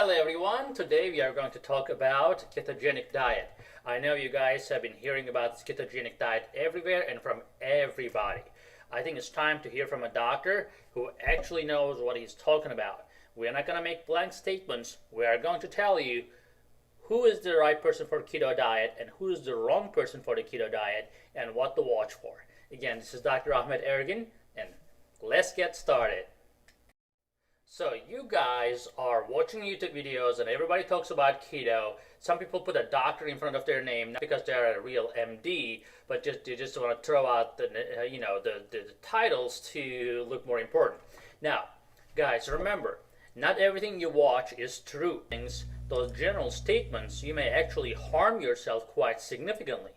Hello everyone, today we are going to talk about ketogenic diet. I know you guys have been hearing about this ketogenic diet everywhere and from everybody. I think it's time to hear from a doctor who actually knows what he's talking about. We're not going to make blank statements. We are going to tell you who is the right person for keto diet and who is the wrong person for the keto diet and what to watch for. Again, this is Dr. Ahmed Ergin and let's get started. So you guys are watching YouTube videos and everybody talks about keto. Some people put a doctor in front of their name, not because they're a real MD, but they just want to throw out the titles to look more important. Now, guys, remember, not everything you watch is true. Those general statements, you may actually harm yourself quite significantly.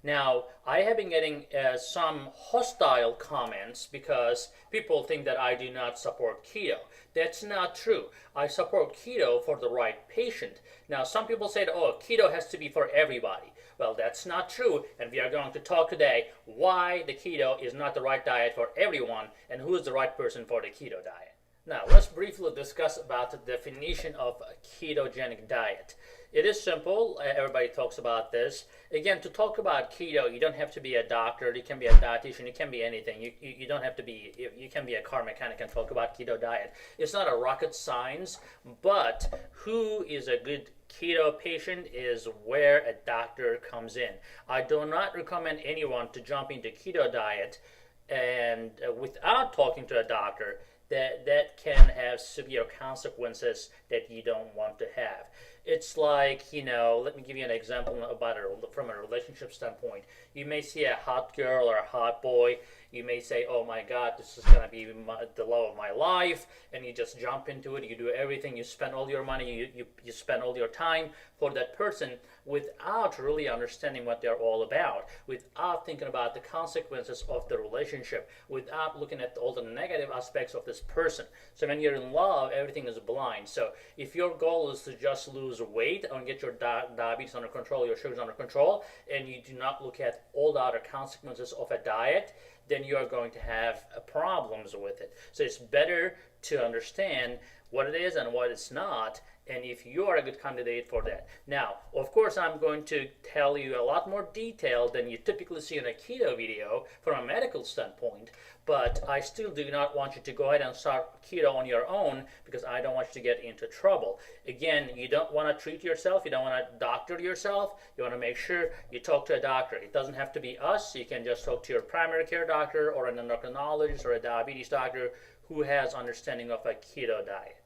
Now, I have been getting some hostile comments because people think that I do not support keto. That's not true. I support keto for the right patient. Now, some people say, oh, keto has to be for everybody. Well, that's not true, and we are going to talk today why the keto is not the right diet for everyone and who is the right person for the keto diet. Now, let's briefly discuss about the definition of a ketogenic diet. It is simple. Everybody talks about this. Again, to talk about keto, you don't have to be a doctor. You can be a dietitian. You can be anything. You don't have to be. You can be a car mechanic and talk about keto diet. It's not a rocket science, but who is a good keto patient is where a doctor comes in. I do not recommend anyone to jump into keto diet and without talking to a doctor. That can have severe consequences that you don't want to have. It's like, let me give you an example about from a relationship standpoint. You may see a hot girl or a hot boy. You may say, oh my God, this is going to be the love of my life. And you just jump into it. You do everything. You spend all your money. You spend all your time for that person without really understanding what they're all about, without thinking about the consequences of the relationship, without looking at all the negative aspects of this person. So when you're in love, everything is blind. So if your goal is to just lose weight and get your diabetes under control, your sugars under control, and you do not look at all the other consequences of a diet, then you are going to have problems with it. So it's better to understand what it is and what it's not, and if you are a good candidate for that. Now, of course, I'm going to tell you a lot more detail than you typically see in a keto video from a medical standpoint, but I still do not want you to go ahead and start keto on your own because I don't want you to get into trouble. Again, you don't want to treat yourself. You don't want to doctor yourself. You want to make sure you talk to a doctor. It doesn't have to be us. You can just talk to your primary care doctor or an endocrinologist or a diabetes doctor who has understanding of a keto diet.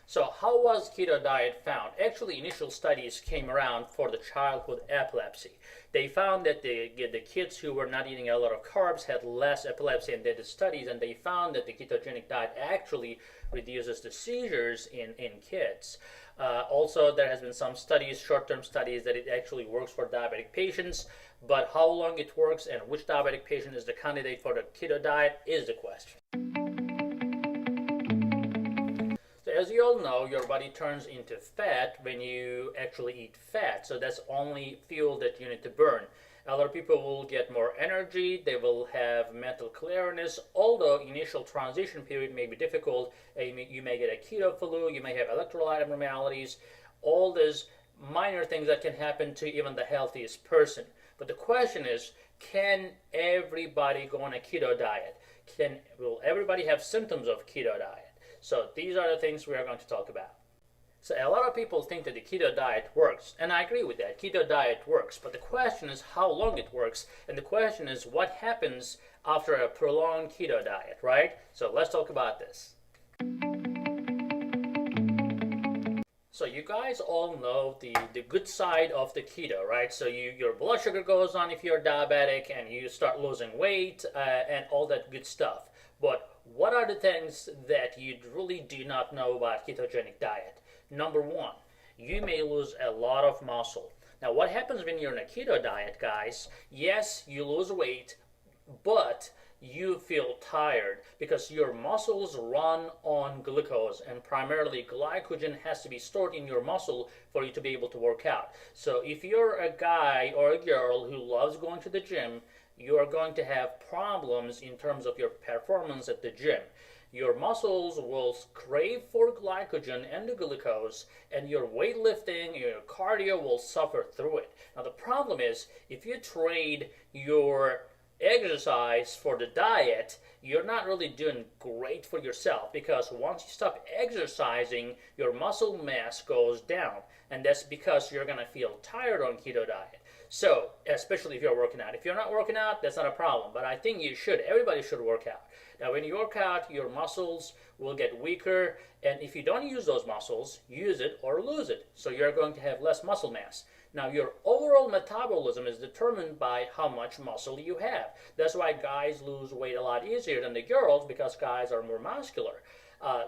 So how was keto diet found? Actually, initial studies came around for the childhood epilepsy. They found that the kids who were not eating a lot of carbs had less epilepsy, and they did studies, and they found that the ketogenic diet actually reduces the seizures in kids. Also, there has been some studies, short-term studies, that it actually works for diabetic patients, but how long it works and which diabetic patient is the candidate for the keto diet is the question. As you all know, your body turns into fat when you actually eat fat. So that's only fuel that you need to burn. A lot of people will get more energy. They will have mental clearness. Although initial transition period may be difficult, you may get a keto flu. You may have electrolyte abnormalities. All these minor things that can happen to even the healthiest person. But the question is, can everybody go on a keto diet? Will everybody have symptoms of keto diet? So these are the things we are going to talk about. So a lot of people think that the keto diet works, and I agree with that. Keto diet works, but the question is how long it works, and the question is what happens after a prolonged keto diet, right? So let's talk about this. So you guys all know the good side of the keto, right? So your blood sugar goes on if you're diabetic, and you start losing weight and all that good stuff. But what are the things that you really do not know about ketogenic diet? Number one, you may lose a lot of muscle. Now, what happens when you're in a keto diet, guys? Yes, you lose weight, but you feel tired because your muscles run on glucose, and primarily glycogen has to be stored in your muscle for you to be able to work out. So if you're a guy or a girl who loves going to the gym, you are going to have problems in terms of your performance at the gym. Your muscles will crave for glycogen and the glucose, and your weightlifting, your cardio will suffer through it. Now, the problem is if you trade your exercise for the diet, you're not really doing great for yourself, because once you stop exercising, your muscle mass goes down, and that's because you're going to feel tired on keto diet. So, especially if you're working out. If you're not working out, that's not a problem, but I think you should. Everybody should work out. Now, when you work out, your muscles will get weaker, and if you don't use those muscles, use it or lose it. So you're going to have less muscle mass. Now, your overall metabolism is determined by how much muscle you have. That's why guys lose weight a lot easier than the girls, because guys are more muscular.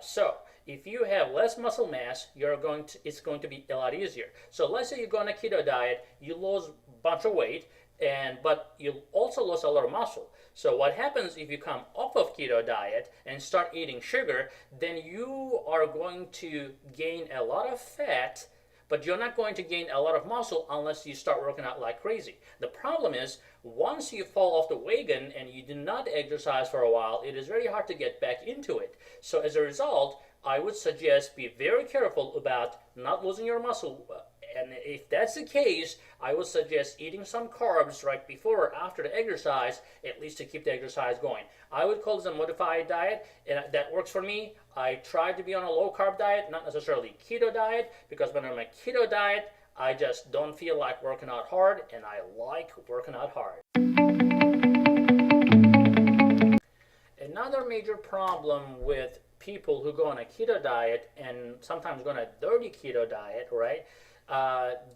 So if you have less muscle mass, it's going to be a lot easier. So let's say you go on a keto diet, you lose a bunch of weight, but you also lose a lot of muscle. So what happens if you come off of keto diet and start eating sugar, then you are going to gain a lot of fat, but you're not going to gain a lot of muscle unless you start working out like crazy. The problem is, once you fall off the wagon and you do not exercise for a while, it is very hard to get back into it. So as a result, I would suggest be very careful about not losing your muscle. And if that's the case, I would suggest eating some carbs right before or after the exercise, at least to keep the exercise going. I would call this a modified diet, and that works for me. I try to be on a low-carb diet, not necessarily keto diet, because when I'm on a keto diet, I just don't feel like working out hard, and I like working out hard. Another major problem with people who go on a keto diet, and sometimes go on a dirty keto diet, right?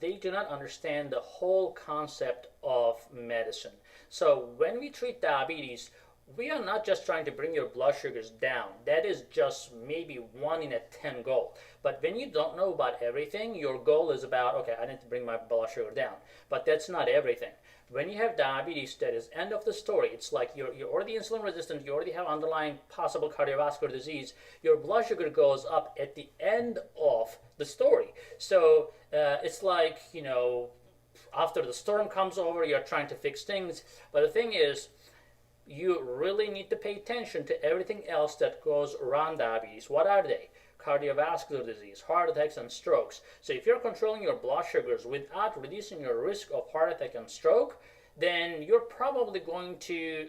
They do not understand the whole concept of medicine. So when we treat diabetes, we are not just trying to bring your blood sugars down. That is just maybe 1 in 10 goal. But when you don't know about everything, your goal is about, okay, I need to bring my blood sugar down. But that's not everything. When you have diabetes, that is end of the story. It's like you're already insulin resistant, you already have underlying possible cardiovascular disease. Your blood sugar goes up at the end of the story. So it's like, after the storm comes over, you're trying to fix things. But the thing is, you really need to pay attention to everything else that goes around diabetes. What are they? Cardiovascular disease, heart attacks, and strokes. So if you're controlling your blood sugars without reducing your risk of heart attack and stroke, then you're probably going to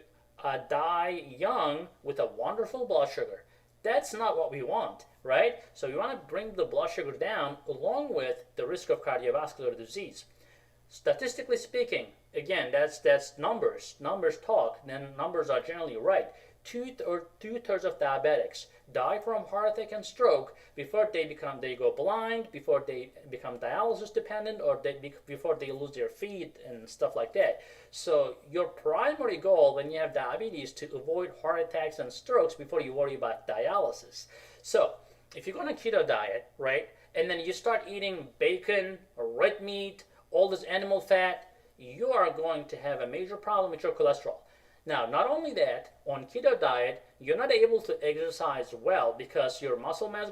die young with a wonderful blood sugar. That's not what we want, right? So you want to bring the blood sugar down along with the risk of cardiovascular disease. Statistically speaking, again, that's numbers. Numbers talk, then numbers are generally right. Two-thirds of diabetics die from heart attack and stroke before they go blind, before they become dialysis dependent, or before they lose their feet and stuff like that. So your primary goal when you have diabetes is to avoid heart attacks and strokes before you worry about dialysis. So if you go on a keto diet, right, and then you start eating bacon or red meat, all this animal fat, you are going to have a major problem with your cholesterol. Now, not only that, on keto diet, you're not able to exercise well because your muscle mass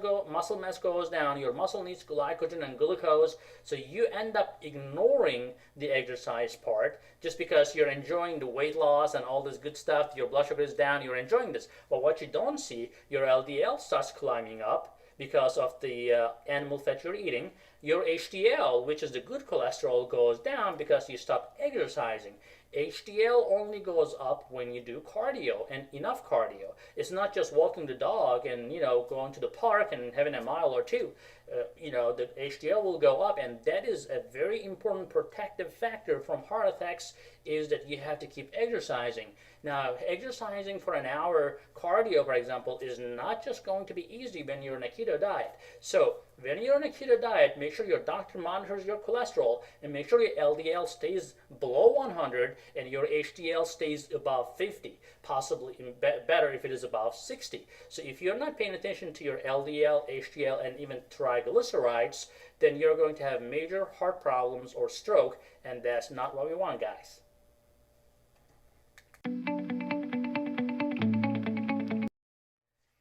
goes down, your muscle needs glycogen and glucose, so you end up ignoring the exercise part just because you're enjoying the weight loss and all this good stuff, your blood sugar is down, you're enjoying this. But what you don't see, your LDL starts climbing up because of the animal fat you're eating. Your HDL, which is the good cholesterol, goes down because you stop exercising. HDL only goes up when you do cardio, and enough cardio. It's not just walking the dog and going to the park and having a mile or two. The HDL will go up, and that is a very important protective factor from heart attacks, is that you have to keep exercising. Now, exercising for an hour cardio, for example, is not just going to be easy when you're on a keto diet. So when you're on a keto diet, make sure your doctor monitors your cholesterol and make sure your LDL stays below 100 and your HDL stays above 50, possibly better if it is above 60. So if you're not paying attention to your LDL, HDL, and even triglycerides, then you're going to have major heart problems or stroke, and that's not what we want, guys.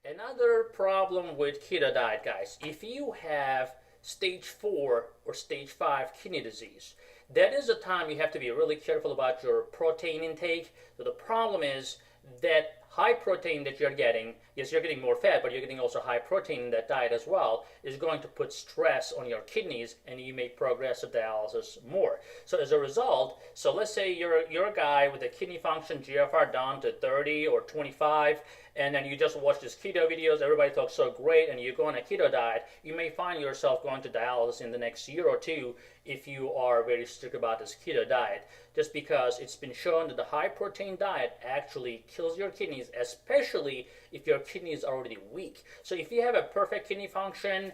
Another problem with keto diet, guys, if you have stage 4 or stage 5 kidney disease, that is the time you have to be really careful about your protein intake. So the problem is that high protein that you're getting, yes, you're getting more fat, but you're getting also high protein in that diet as well, is going to put stress on your kidneys, and you may progress to dialysis more. So as a result, so let's say you're a guy with a kidney function GFR down to 30 or 25, and then you just watch these keto videos, everybody talks so great, and you go on a keto diet, you may find yourself going to dialysis in the next year or two if you are very strict about this keto diet, just because it's been shown that the high protein diet actually kills your kidneys, especially if your kidneys are already weak. So if you have a perfect kidney function,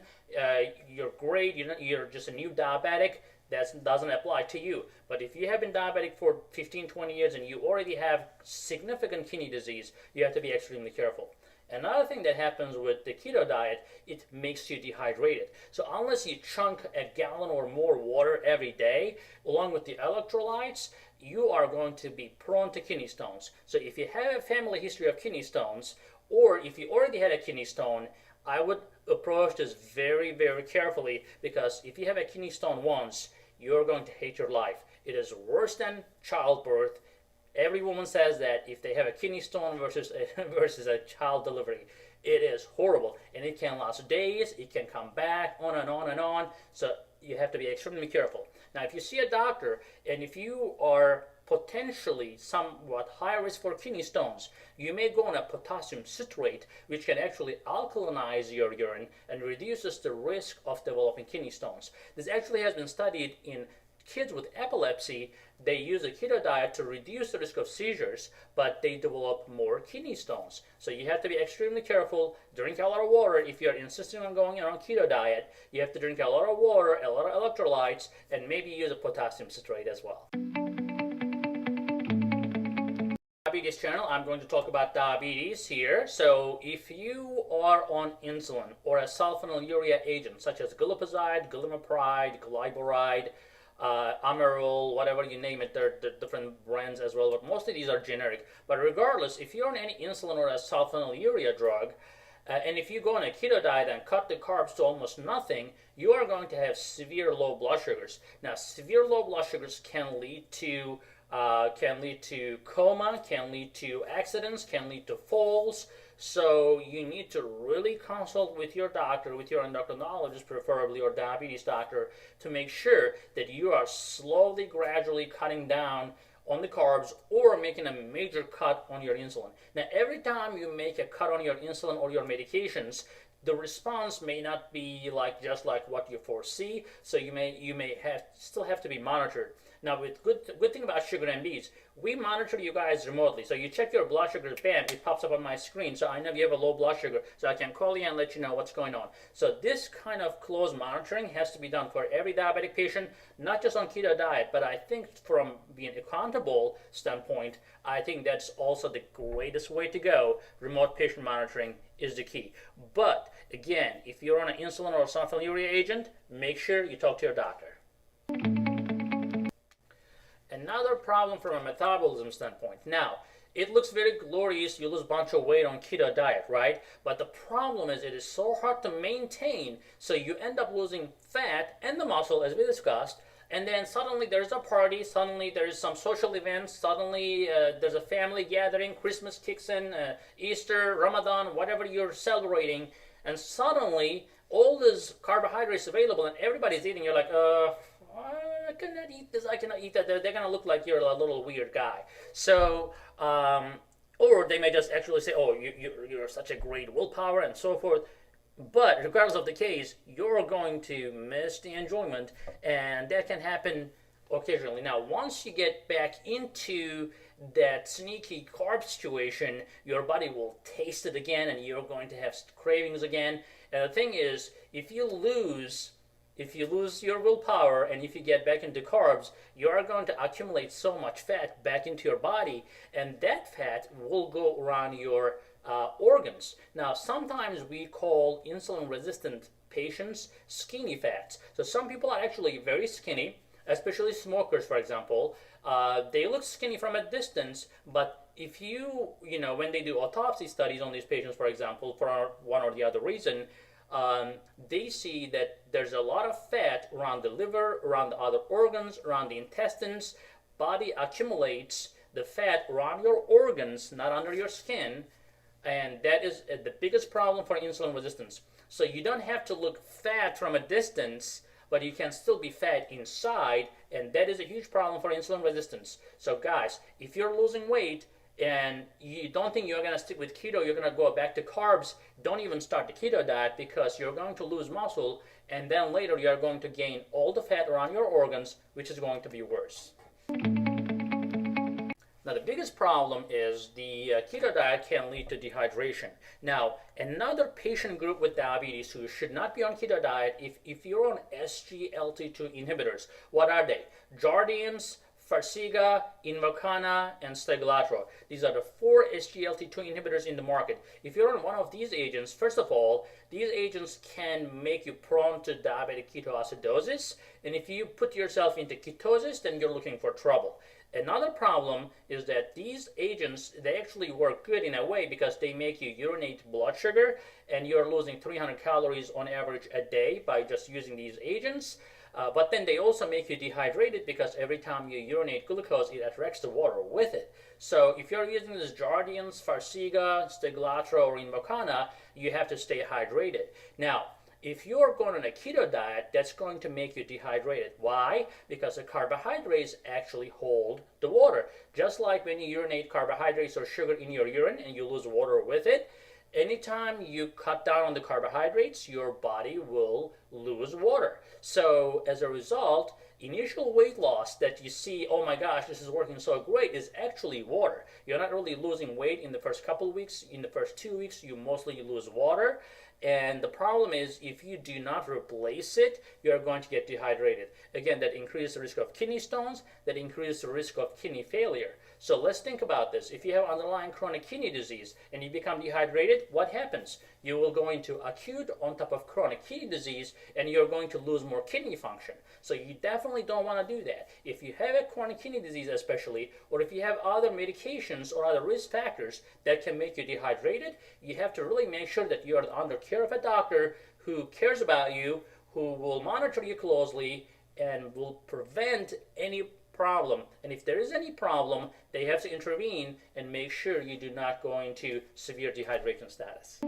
you're great, you're just a new diabetic, that doesn't apply to you. But if you have been diabetic for 15, 20 years and you already have significant kidney disease, you have to be extremely careful. Another thing that happens with the keto diet, it makes you dehydrated. So unless you chunk a gallon or more water every day, along with the electrolytes, you are going to be prone to kidney stones. So if you have a family history of kidney stones, or if you already had a kidney stone, I would approach this very, very carefully, because if you have a kidney stone once, you're going to hate your life. It is worse than childbirth. Every woman says that if they have a kidney stone versus a child delivery, it is horrible, and it can last days, it can come back, on and on and on, so you have to be extremely careful. Now, if you see a doctor, and if you are potentially somewhat high risk for kidney stones, you may go on a potassium citrate, which can actually alkalinize your urine and reduces the risk of developing kidney stones. This actually has been studied in kids with epilepsy. They use a keto diet to reduce the risk of seizures, but they develop more kidney stones. So you have to be extremely careful. Drink a lot of water. If you're insisting on going on a keto diet, you have to drink a lot of water, a lot of electrolytes, and maybe use a potassium citrate as well. Diabetes channel, I'm going to talk about diabetes here. So if you are on insulin or a sulfonylurea agent such as glipizide, glimepiride, glyburide, Amaril, whatever you name it, there are different brands as well, but mostly these are generic. But regardless, if you're on any insulin or a sulfonylurea drug, and if you go on a keto diet and cut the carbs to almost nothing, you are going to have severe low blood sugars. Now, severe low blood sugars can lead to coma, can lead to accidents, can lead to falls. So you need to really consult with your doctor, with your endocrinologist preferably, or diabetes doctor, to make sure that you are slowly, gradually cutting down on the carbs or making a major cut on your insulin. Now, every time you make a cut on your insulin or your medications, the response may not be just like what you foresee, so you may still have to be monitored. Now, with good thing about Sugar MDs, we monitor you guys remotely. So you check your blood sugar, bam, it pops up on my screen, so I know you have a low blood sugar, so I can call you and let you know what's going on. So this kind of close monitoring has to be done for every diabetic patient, not just on keto diet, but I think from being accountable standpoint, I think that's also the greatest way to go. Remote patient monitoring is the key. But again, if you're on an insulin or a sulfonylurea agent, make sure you talk to your doctor. Another problem from a metabolism standpoint. Now, it looks very glorious, you lose a bunch of weight on keto diet, right? But the problem is it is so hard to maintain, so you end up losing fat and the muscle, as we discussed, and then suddenly there's a party, suddenly there's some social events, suddenly there's a family gathering, Christmas kicks in, Easter, Ramadan, whatever you're celebrating, and suddenly all these carbohydrates available and everybody's eating, you're like, I cannot eat this, I cannot eat that. They're going to look like you're a little weird guy. So, or they may just actually say, oh, you're such a great willpower and so forth. But regardless of the case, you're going to miss the enjoyment, and that can happen occasionally. Now, once you get back into that sneaky carb situation, your body will taste it again, and you're going to have cravings again. And the thing is, if you lose your willpower and if you get back into carbs, you are going to accumulate so much fat back into your body, and that fat will go around your organs. Now, sometimes we call insulin-resistant patients skinny fats. So some people are actually very skinny, especially smokers, for example. They look skinny from a distance, but if when they do autopsy studies on these patients, for example, for one or the other reason, they see that there's a lot of fat around the liver, around the other organs, around the intestines. Body accumulates the fat around your organs, not under your skin, and that is the biggest problem for insulin resistance. So you don't have to look fat from a distance, but you can still be fat inside, and that is a huge problem for insulin resistance. So guys, if you're losing weight and you don't think you're going to stick with keto, you're going to go back to carbs, don't even start the keto diet, because you're going to lose muscle, and then later you're going to gain all the fat around your organs, which is going to be worse. Now, the biggest problem is the keto diet can lead to dehydration. Now, another patient group with diabetes who should not be on keto diet, if you're on SGLT2 inhibitors, what are they? Jardiance, Farxiga, Invokana, and Steglatro. These are the 4 SGLT2 inhibitors in the market. If you're on one of these agents, first of all, these agents can make you prone to diabetic ketoacidosis, and if you put yourself into ketosis, then you're looking for trouble. Another problem is that these agents, they actually work good in a way because they make you urinate blood sugar, and you're losing 300 calories on average a day by just using these agents. But then they also make you dehydrated because every time you urinate glucose, it attracts the water with it. So if you're using this Jardiance, Farxiga, Steglatro, or Invokana, you have to stay hydrated. Now, if you're going on a keto diet, that's going to make you dehydrated. Why? Because the carbohydrates actually hold the water. Just like when you urinate carbohydrates or sugar in your urine and you lose water with it, anytime you cut down on the carbohydrates, your body will lose water. So as a result, initial weight loss that you see, oh my gosh, this is working so great, is actually water. You're not really losing weight in the first couple of weeks. In the first 2 weeks, you mostly lose water. And the problem is, if you do not replace it, you're going to get dehydrated. Again, that increases the risk of kidney stones, that increases the risk of kidney failure. So let's think about this. If you have underlying chronic kidney disease and you become dehydrated, what happens? You will go into acute on top of chronic kidney disease, and you're going to lose more kidney function. So you definitely don't want to do that. If you have a chronic kidney disease especially, or if you have other medications or other risk factors that can make you dehydrated, you have to really make sure that you are under care of a doctor who cares about you, who will monitor you closely, and will prevent any problem. And if there is any problem, they have to intervene and make sure you do not go into severe dehydration status.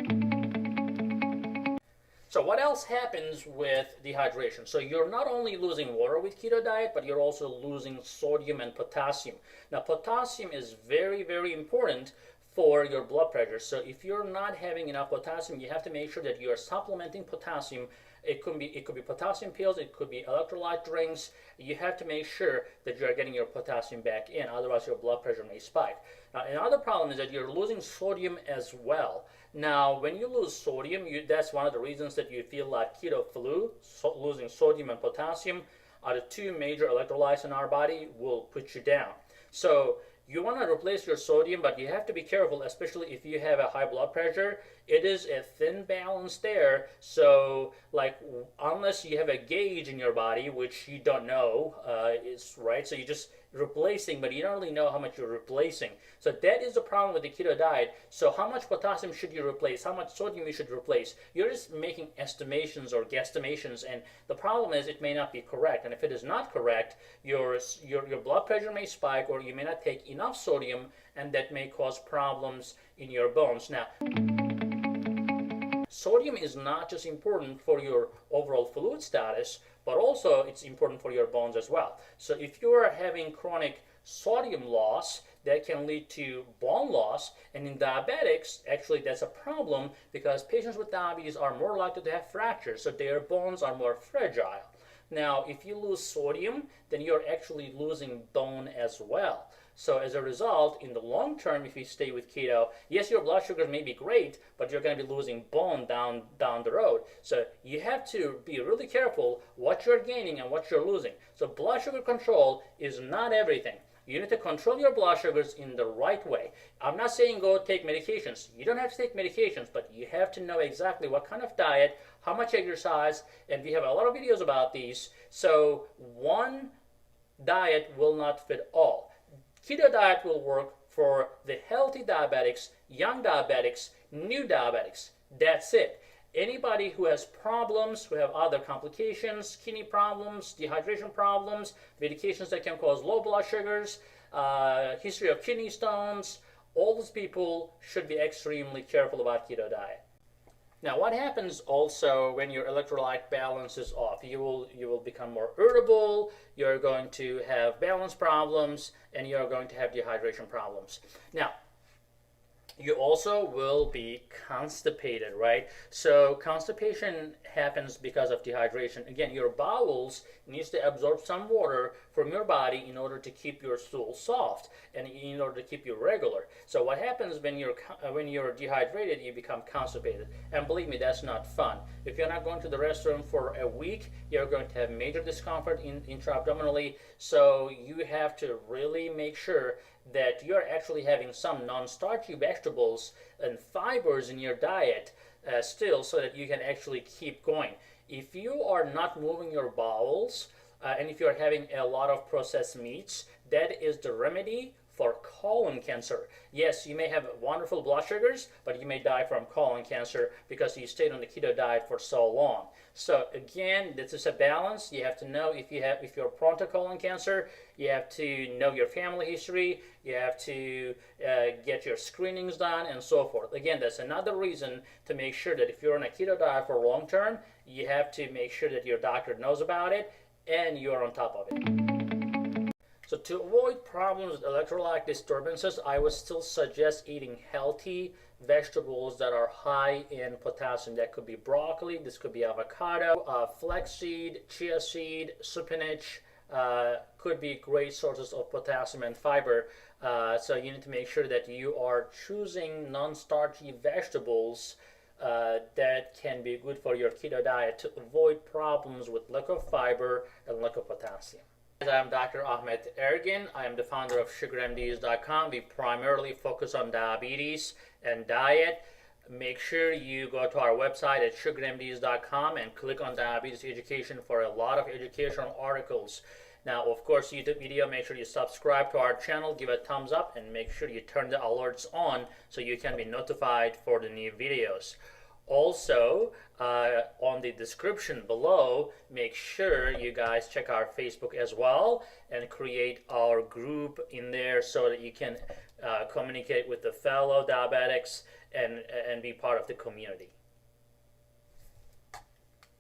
So what else happens with dehydration? So you're not only losing water with keto diet, but you're also losing sodium and potassium. Now, potassium is very, very important for your blood pressure. So if you're not having enough potassium, you have to make sure that you are supplementing potassium. It could be potassium pills, it could be electrolyte drinks. You have to make sure that you're getting your potassium back in, otherwise your blood pressure may spike. Now, another problem is that you're losing sodium as well. Now, when you lose sodium, that's one of the reasons that you feel like keto flu. Losing sodium and potassium are the 2 major electrolytes in our body, will put you down. So you want to replace your sodium, but you have to be careful, especially if you have a high blood pressure. It is a thin balance there. So, like, unless you have a gauge in your body, which you don't know, is right. So you're just replacing, but you don't really know how much you're replacing. So that is the problem with the keto diet. So how much potassium should you replace? How much sodium you should replace? You're just making estimations or guesstimations, and the problem is it may not be correct. And if it is not correct, your blood pressure may spike, or you may not take enough sodium, and that may cause problems in your bones. Now, sodium is not just important for your overall fluid status, but also it's important for your bones as well. So if you are having chronic sodium loss, that can lead to bone loss. And in diabetics, actually that's a problem because patients with diabetes are more likely to have fractures, so their bones are more fragile. Now, if you lose sodium, then you're actually losing bone as well. So as a result, in the long term, if you stay with keto, yes, your blood sugars may be great, but you're going to be losing bone down the road. So you have to be really careful what you're gaining and what you're losing. So blood sugar control is not everything. You need to control your blood sugars in the right way. I'm not saying go take medications. You don't have to take medications, but you have to know exactly what kind of diet, how much exercise, and we have a lot of videos about these. So one diet will not fit all. Keto diet will work for the healthy diabetics, young diabetics, new diabetics. That's it. Anybody who has problems, who have other complications, kidney problems, dehydration problems, medications that can cause low blood sugars, history of kidney stones, all those people should be extremely careful about keto diet. Now, what happens also when your electrolyte balance is off? You will become more irritable, you're going to have balance problems, and you're going to have dehydration problems. Now, you also will be constipated, right? So constipation happens because of dehydration. Again, your bowels needs to absorb some water from your body in order to keep your stool soft and in order to keep you regular. So what happens when you're dehydrated, you become constipated. And believe me, that's not fun. If you're not going to the restroom for a week, you're going to have major discomfort intra-abdominally. So you have to really make sure that you're actually having some non-starchy vegetables and fibers in your diet still, so that you can actually keep going. If you are not moving your bowels and if you're having a lot of processed meats, that is the remedy for colon cancer. Yes, you may have wonderful blood sugars, but you may die from colon cancer because you stayed on the keto diet for so long. So again, this is a balance. You have to know if you're prone to colon cancer. You have to know your family history. You have to get your screenings done and so forth. Again, that's another reason to make sure that if you're on a keto diet for long term, you have to make sure that your doctor knows about it and you're on top of it. So to avoid problems with electrolyte disturbances, I would still suggest eating healthy vegetables that are high in potassium. That could be broccoli, this could be avocado, flaxseed, chia seed, spinach, could be great sources of potassium and fiber. So you need to make sure that you are choosing non-starchy vegetables that can be good for your keto diet to avoid problems with lack of fiber and lack of potassium. I'm Dr. Ahmed Ergin. I am the founder of SugarMDs.com. We primarily focus on diabetes and diet. Make sure you go to our website at SugarMDs.com and click on diabetes education for a lot of educational articles. Now, of course, YouTube video, make sure you subscribe to our channel, give a thumbs up, and make sure you turn the alerts on so you can be notified for the new videos. Also, on the description below, make sure you guys check our Facebook as well and create our group in there so that you can communicate with the fellow diabetics and be part of the community.